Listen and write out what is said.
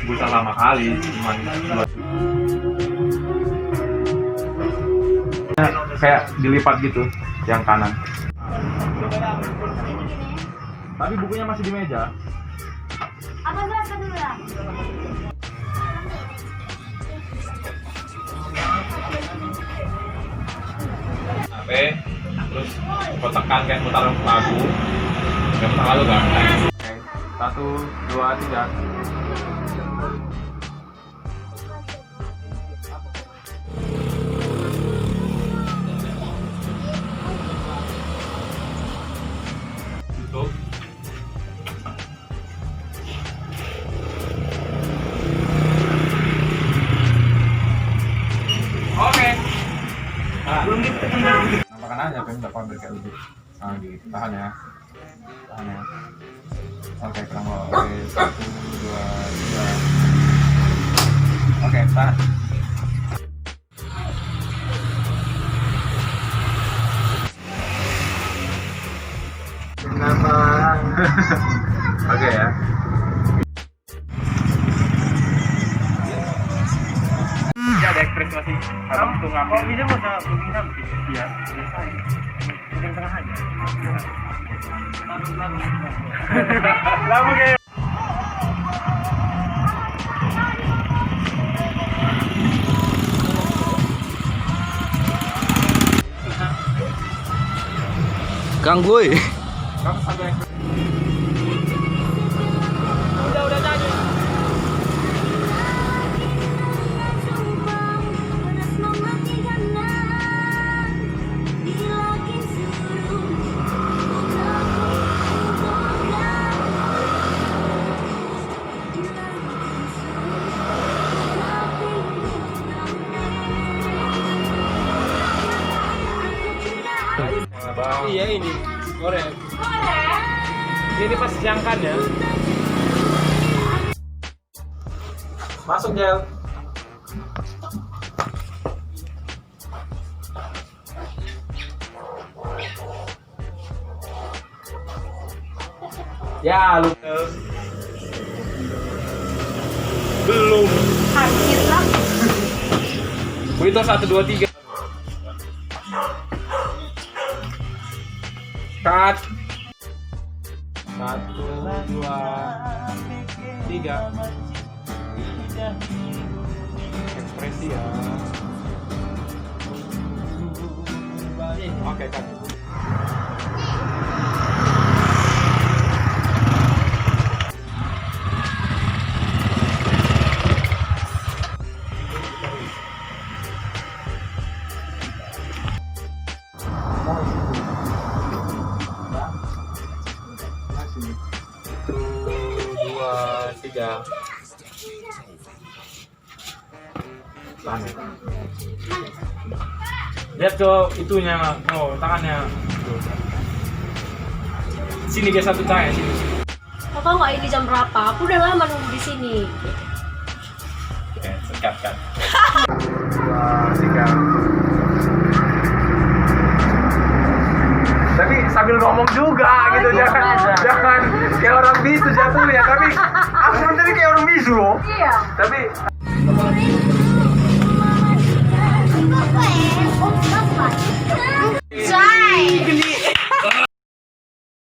Busa lama kali, cuman kayak dilipat gitu, yang kanan. Tapi bukunya masih di meja. Apa bahasa dulu lah? HP, terus kotakan kayak putar lagu, yang putar lagu kan? Oke, 1, 2, 3. Tutup. Oke. Nah, belum gitu. Nampakkan aja pengen dapat kayak lebih. Nah, gitu. Tahan ya. Tahan ya. Oke, kamu. Oke, 1, 2, 3. Oke, tahan. Kenapa? Oke ya. Ya ada ekspres masih. Abang tuh ngambil. Oh, ini mau sama pemirsa mungkin. Iya, biasa. Mungkin tengah aja. Lalu kayak Kang Boy. kamu sampai ekspres. Udah tadi. Iya ini goreng. Ini pas siangkan ya. Masuk Jel. Ya lu belum. Hampir lah. Itu 1, 2, 3. Cut. 1, 2, 3. Ekspresi ya. Oke, cut. Dua, tiga. Tahan ya. Lihat ke itunya, oh tangannya. Sini guys, satu tangan sini. Kau tahu nggak ini jam berapa? Aku udah lama nunggu di sini. Oke, cut. 2, 3. Tapi sambil ngomong juga gitu, jangan kayak orang bisu jatuhnya. Tapi aku tadi kayak orang bisu loh. Iya. Tapi